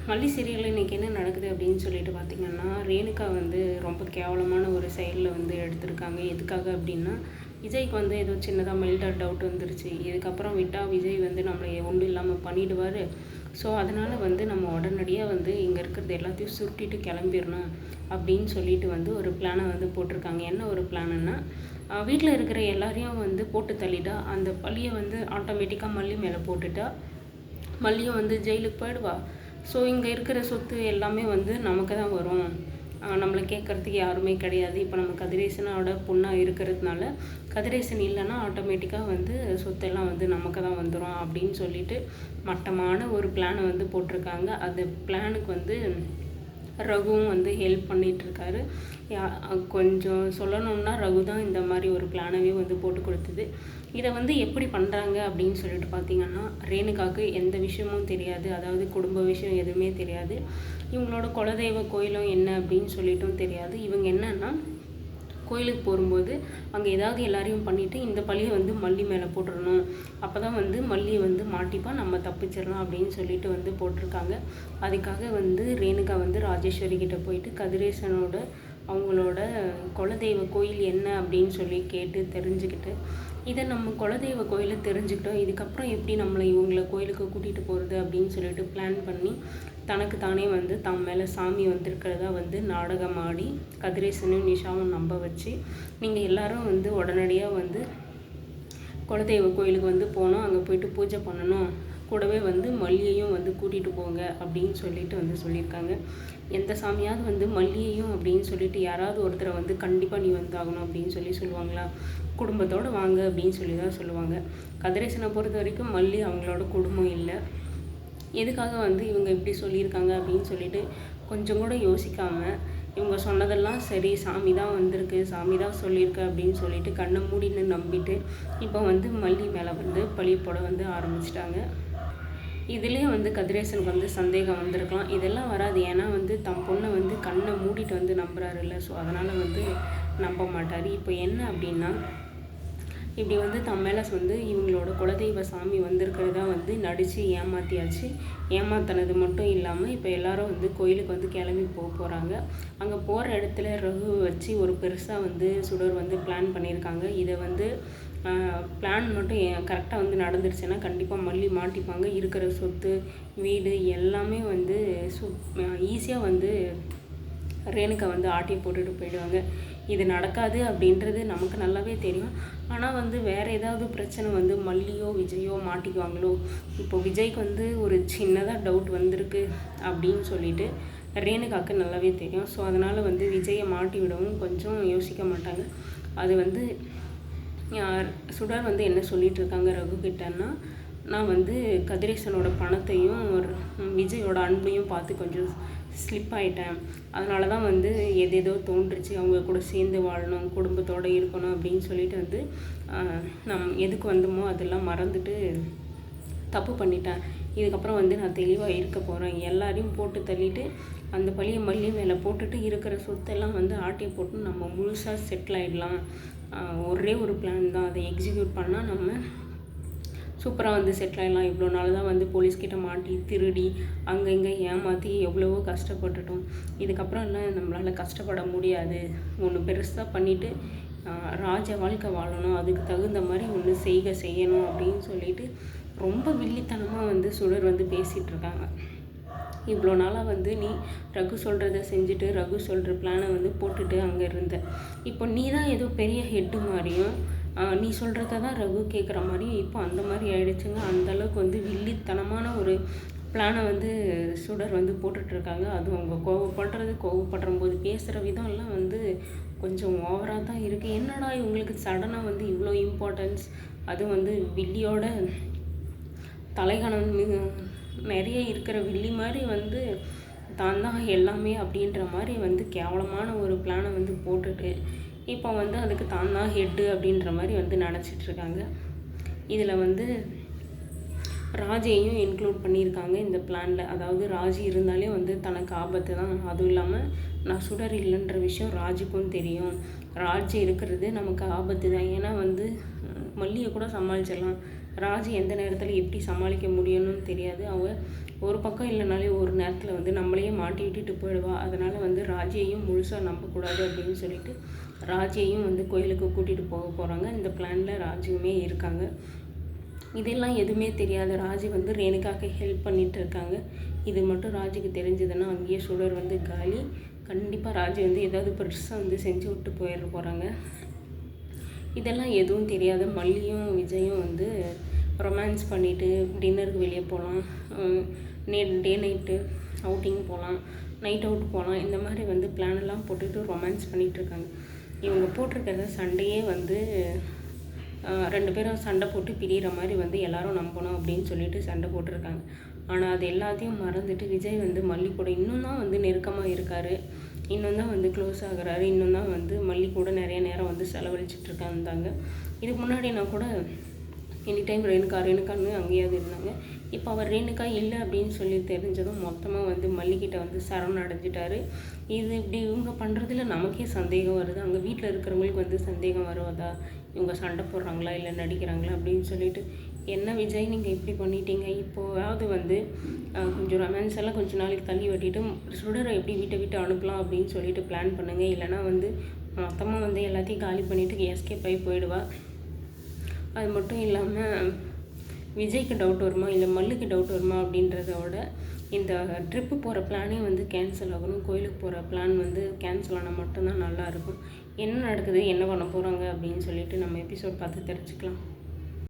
மல்லி சீரியலில் இன்றைக்கி என்ன நடக்குது அப்படின்னு சொல்லிட்டு பார்த்திங்கன்னா, ரேணுகா வந்து ரொம்ப கேவலமான ஒரு செயலில் வந்து எடுத்திருக்காங்க. எதுக்காக அப்படின்னா, விஜய்க்கு வந்து ஏதோ சின்னதாக மைல்டாக டவுட் வந்துருச்சு. இதுக்கப்புறம் விட்டால் விஜய் வந்து நம்மளை ஒன்றும் இல்லாமல் பண்ணிவிடுவார். ஸோ அதனால் வந்து நம்ம உடனடியாக வந்து இங்கே இருக்கிறது எல்லாத்தையும் சுருட்டிட்டு கிளம்பிடணும் அப்படின்னு சொல்லிட்டு வந்து ஒரு பிளானை வந்து போட்டிருக்காங்க. என்ன ஒரு பிளானுன்னா, வீட்டில் இருக்கிற எல்லாரையும் வந்து போட்டு தள்ளிட்டா அந்த பழியை வந்து ஆட்டோமேட்டிக்காக மல்லி மேலே போட்டுட்டா மல்லியும் வந்து ஜெயிலுக்கு போயிடுவா. ஸோ இங்கே இருக்கிற சொத்து எல்லாமே வந்து நமக்கு தான் வரும். நம்மளை கேட்குறதுக்கு யாருமே கிடையாது. இப்போ நம்ம கதிரேசனோட பொண்ணாக இருக்கிறதுனால கதிரேசன் இல்லைன்னா ஆட்டோமேட்டிக்காக வந்து சொத்தெல்லாம் வந்து நமக்கு தான் வந்துடும் அப்படின்னு சொல்லிட்டு மட்டமான ஒரு பிளானை வந்து போட்டிருக்காங்க. அந்த பிளானுக்கு வந்து ரகுவும் வந்து ஹெல்ப் பண்ணிகிட்ருக்காரு. கொஞ்சம் சொல்லணுன்னா ரகு தான் இந்த மாதிரி ஒரு பிளானவே வந்து போட்டு கொடுத்தது. இதை வந்து எப்படி பண்ணுறாங்க அப்படின்னு சொல்லிட்டு பார்த்திங்கன்னா, ரேணுகாவுக்கு எந்த விஷயமும் தெரியாது. அதாவது குடும்ப விஷயம் எதுவுமே தெரியாது. இவங்களோட குலதெய்வ கோயிலும் என்ன அப்படின்னு சொல்லிட்டும் தெரியாது. இவங்க என்னன்னா, கோயிலுக்கு போகும்போது அங்கே ஏதாவது எல்லாரையும் பண்ணிவிட்டு இந்த பழியை வந்து மல்லி மேலே போட்டுடணும். அப்போ தான் வந்து மல்லி வந்து மாட்டிப்பா, நம்ம தப்பிச்சிடலாம் அப்படின்னு சொல்லிட்டு வந்து போட்டிருக்காங்க. அதுக்காக வந்து ரேணுகா வந்து ராஜேஸ்வரி கிட்டே போயிட்டு கதிரேசனோட அவங்களோட குலதெய்வ கோயில் என்ன அப்படின்னு சொல்லி கேட்டு தெரிஞ்சுக்கிட்டு, இதை நம்ம குலதெய்வ கோயிலை தெரிஞ்சுக்கிட்டோம், இதுக்கப்புறம் எப்படி நம்மளை இவங்களை கோயிலுக்கு கூட்டிகிட்டு போகிறது அப்படின்னு சொல்லிட்டு பிளான் பண்ணி தனக்கு தானே வந்து தம் மேலே சாமி வந்திருக்கிறதா வந்து நாடகம் ஆடி கதிரேசனும் நிஷாவும் நம்ப வச்சு, நீங்கள் எல்லாரும் வந்து உடனடியாக வந்து குலதெய்வ கோயிலுக்கு வந்து போனோம், அங்கே போயிட்டு பூஜை பண்ணணும், கூடவே வந்து மல்லியையும் வந்து கூட்டிகிட்டு போங்க அப்படின்னு சொல்லிட்டு வந்து சொல்லியிருக்காங்க. எந்த சாமியாவது வந்து மல்லியையும் அப்படின்னு சொல்லிட்டு யாராவது ஒருத்தரை வந்து கண்டிப்பாக நீ வந்தாகணும் அப்படின்னு சொல்லுவாங்களா? குடும்பத்தோடு வாங்க அப்படின்னு சொல்லி தான் சொல்லுவாங்க. கதிரேசனை பொறுத்த வரைக்கும் மல்லி அவங்களோட குடும்பம் இல்லை. எதுக்காக வந்து இவங்க இப்படி சொல்லியிருக்காங்க அப்படின்னு சொல்லிட்டு கொஞ்சம் கூட யோசிக்காமல் இவங்க சொன்னதெல்லாம் சரி, சாமி தான் வந்திருக்கு, சாமி தான் சொல்லியிருக்கு அப்படின்னு சொல்லிட்டு கண்ணை மூடின்னு நம்பிட்டு இப்போ வந்து மல்லி மேலே வந்து பழி போட வந்து ஆரம்பிச்சிட்டாங்க. இதுலேயே வந்து கதிரேசனுக்கு வந்து சந்தேகம் வந்திருக்கலாம். இதெல்லாம் வராது, ஏன்னா வந்து தம் பொண்ணை வந்து கண்ணை மூடிட்டு வந்து நம்புறாருல்ல. ஸோ அதனால் வந்து நம்ப மாட்டார். இப்போ என்ன அப்படின்னா, இப்படி வந்து தம் மேலே வந்து இவங்களோட குலதெய்வ சாமி வந்திருக்கிறதா வந்து நடித்து ஏமாற்றியாச்சு. ஏமாத்தினது மட்டும் இல்லாமல் இப்போ எல்லாரும் வந்து கோயிலுக்கு வந்து கிளம்பி போகிறாங்க. அங்கே போகிற இடத்துல ரகு வச்சு ஒரு பெருசாக வந்து சுடர் வந்து பிளான் பண்ணியிருக்காங்க. இதை வந்து பிளான் மட்டும் கரெக்டாக வந்து நடந்துருச்சுன்னா கண்டிப்பாக மல்லி மாட்டிப்பாங்க. இருக்கிற சொத்து வீடு எல்லாமே வந்து ஈஸியாக வந்து ரேணுகா வந்து ஆட்டி போட்டுட்டு போயிடுவாங்க. இது நடக்காது அப்படின்றது நமக்கு நல்லாவே தெரியும். ஆனால் வந்து வேறு ஏதாவது பிரச்சனை வந்து மல்லியோ விஜயோ மாட்டிக்குவாங்களோ. இப்போ விஜய்க்கு வந்து ஒரு சின்னதாக டவுட் வந்திருக்கு அப்படின்னு சொல்லிட்டு ரேணுகாவுக்கு நல்லாவே தெரியும். ஸோ அதனால் வந்து விஜயை மாட்டி விடவும் கொஞ்சம் யோசிக்க மாட்டாங்க. அது வந்து சுடர் வந்து என்ன சொல்லிகிட்டு இருக்காங்க ரகு கிட்டன்னா, நான் வந்து கதிரேசனோட பணத்தையும் விஜயோட அன்பையும் பார்த்து கொஞ்சம் ஸ்லிப் ஆகிட்டேன். அதனால தான் வந்து எதேதோ தோன்றுச்சு, அவங்க கூட சேர்ந்து வாழணும், குடும்பத்தோடு இருக்கணும் அப்படின்னு சொல்லிட்டு வந்து எதுக்கு வந்தோமோ அதெல்லாம் மறந்துட்டு தப்பு பண்ணிட்டேன். இதுக்கப்புறம் வந்து நான் தெளிவாக இருக்க போகிறேன். எல்லாரையும் போட்டு தள்ளிட்டு அந்த பழியை மல்லி மேலே போட்டுட்டு இருக்கிற சொத்தெல்லாம் வந்து ஆட்டியை போட்டு நம்ம முழுசாக செட்டில் ஆகிடலாம். ஒரே ஒரு பிளான் தான், அதை எக்ஸிக்யூட் பண்ணால் நம்ம சூப்பராக வந்து செட்டில் ஆகிடலாம். இவ்வளோ நாள் தான் வந்து போலீஸ்கிட்ட மாட்டி திருடி அங்கே இங்கே ஏமாற்றி எவ்வளவோ கஷ்டப்பட்டுட்டோம். இதுக்கப்புறம் எல்லாம் நம்மளால் கஷ்டப்பட முடியாது. ஒன்று பெருசாக பண்ணிவிட்டு ராஜ வாழ்க்கை வாழணும், அதுக்கு தகுந்த மாதிரி ஒன்று செய்யணும் அப்படின்னு சொல்லிட்டு ரொம்ப வில்லித்தனமாக வந்து சுடர் வந்து பேசிகிட்ருக்காங்க. இவ்வளோ நாளாக வந்து நீ ரகு சொல்கிறத செஞ்சுட்டு ரகு சொல்கிற பிளானை வந்து போட்டுட்டு அங்கே இருந்த. இப்போ நீ தான் ஏதோ பெரிய ஹெட்டு மாதிரியும் நீ சொல்கிறத தான் ரகு கேட்குற மாதிரியும் இப்போ அந்த மாதிரி ஆயிடுச்சுங்க. அந்தளவுக்கு வந்து வில்லித்தனமான ஒரு பிளானை வந்து சுடர் வந்து போட்டுட்ருக்காங்க. அதுவும் அவங்க கோவப்படுற போது பேசுகிற விதம்லாம் வந்து கொஞ்சம் ஓவராக தான் இருக்குது. என்னடா இவங்களுக்கு சடனாக வந்து இவ்வளோ இம்பார்ட்டன்ஸ், அதுவும் வந்து வில்லியோட தலைகணம் நிறைய இருக்கிற வில்லி மாதிரி வந்து தான் தான் எல்லாமே அப்படின்ற மாதிரி வந்து கேவலமான ஒரு பிளானை வந்து போட்டுட்டு இப்போ வந்து அதுக்கு தான் தான் ஹெட்டு அப்படின்ற மாதிரி வந்து நினச்சிட்ருக்காங்க. இதில் வந்து ராஜையும் இன்க்ளூட் பண்ணியிருக்காங்க இந்த பிளானில். அதாவது ராஜி இருந்தாலே வந்து தனக்கு ஆபத்து தான். அதுவும் இல்லாமல் நான் சுடர் இல்லைன்ற விஷயம் ராஜுக்கும் தெரியும். ராஜி இருக்கிறது நமக்கு ஆபத்து தான். ஏன்னா வந்து மல்லியை கூட சமாளிச்சிடலாம், ராஜி எந்த நேரத்தில் எப்படி சமாளிக்க முடியும்னு தெரியாது. அவள் ஒரு பக்கம் இல்லைனாலே ஒரு நேரத்தில் வந்து நம்மளையே மாட்டி விட்டுட்டு போயிடுவா. அதனால் வந்து ராஜியையும் முழுசாக நம்பக்கூடாது அப்படின்னு சொல்லிட்டு ராஜியையும் வந்து கோயிலுக்கு கூட்டிகிட்டு போகிறாங்க. இந்த பிளானில் ராஜியுமே இருக்காங்க. இதெல்லாம் எதுவுமே தெரியாத ராஜி வந்து ரேணுகாவுக்கு ஹெல்ப் பண்ணிகிட்டு இருக்காங்க. இது மட்டும் ராஜிக்கு தெரிஞ்சதுன்னா அங்கேயே சுடர் வந்து காலி. கண்டிப்பாக ராஜி வந்து ஏதாவது பெருசாக வந்து செஞ்சு விட்டு போயிட போகிறாங்க. இதெல்லாம் எதுவும் தெரியாத மல்லியும் விஜயும் வந்து ரொமான்ஸ் பண்ணிவிட்டு டின்னருக்கு வெளியே போகலாம், டே நைட்டு அவுட்டிங் போகலாம், நைட் அவுட் போகலாம், இந்த மாதிரி வந்து பிளானெல்லாம் போட்டுட்டு ரொமான்ஸ் பண்ணிகிட்ருக்காங்க. இவங்க போட்டிருக்கிற சண்டையே வந்து 2 பேரும் சண்டை போட்டு பிரிகிற மாதிரி வந்து எல்லோரும் நம்பணும் அப்படின்னு சொல்லிட்டு சண்டை போட்டிருக்காங்க. ஆனால் அது எல்லாத்தையும் மறந்துட்டு விஜய் வந்து மல்லி கூட இன்னும் தான் வந்து நெருக்கமாக இருக்கார், இன்னும் தான் வந்து க்ளோஸ் ஆகுறாரு, இன்னும் தான் வந்து மல்லி கூட நிறைய நேரம் வந்து செலவழிச்சிட்ருக்காங்க. இதுக்கு முன்னாடி நான் கூட எனி டைம் ரேணுகான்னு அங்கேயாவது இருந்தாங்க. இப்போ அவர் ரேணுகா இல்லை அப்படின்னு சொல்லி தெரிஞ்சதும் மொத்தமாக வந்து மல்லிகிட்ட வந்து சரண் அடைஞ்சிட்டாரு. இது இப்படி இவங்க பண்ணுறதுல நமக்கே சந்தேகம் வருது. அங்கே வீட்டில் இருக்கிறவங்களுக்கு வந்து சந்தேகம் வருவதா, இவங்க சண்டை போடுறாங்களா இல்லை நடிக்கிறாங்களா அப்படின்னு சொல்லிட்டு. என்ன விஜய் நீங்கள் இப்படி பண்ணிட்டீங்க, இப்போவாவது வந்து கொஞ்சம் ரொமான்ஸ் எல்லாம் கொஞ்சம் நாளைக்கு தள்ளி வெட்டிட்டு சுடரை எப்படி வீட்டை விட்டு அனுப்பலாம் அப்படின்னு சொல்லிட்டு பிளான் பண்ணுங்கள். இல்லைனா வந்து மொத்தமாக வந்து எல்லாத்தையும் காலி பண்ணிவிட்டு எஸ்கேப் ஆகி போயிடுவா. அது மட்டும் இல்லாமல் விஜய்க்கு டவுட் வருமா இல்லை மல்லுக்கு டவுட் வருமா அப்படின்றத விட இந்த ட்ரிப்பு போகிற பிளானே வந்து கேன்சல் ஆகணும். கோயிலுக்கு போகிற பிளான் வந்து கேன்சல் ஆனால் மட்டும்தான் நல்லாயிருக்கும். என்ன நடக்குது, என்ன பண்ண போகிறாங்க அப்படின்னு சொல்லிட்டு நம்ம எபிசோட் பார்த்து தெரிஞ்சுக்கலாம்.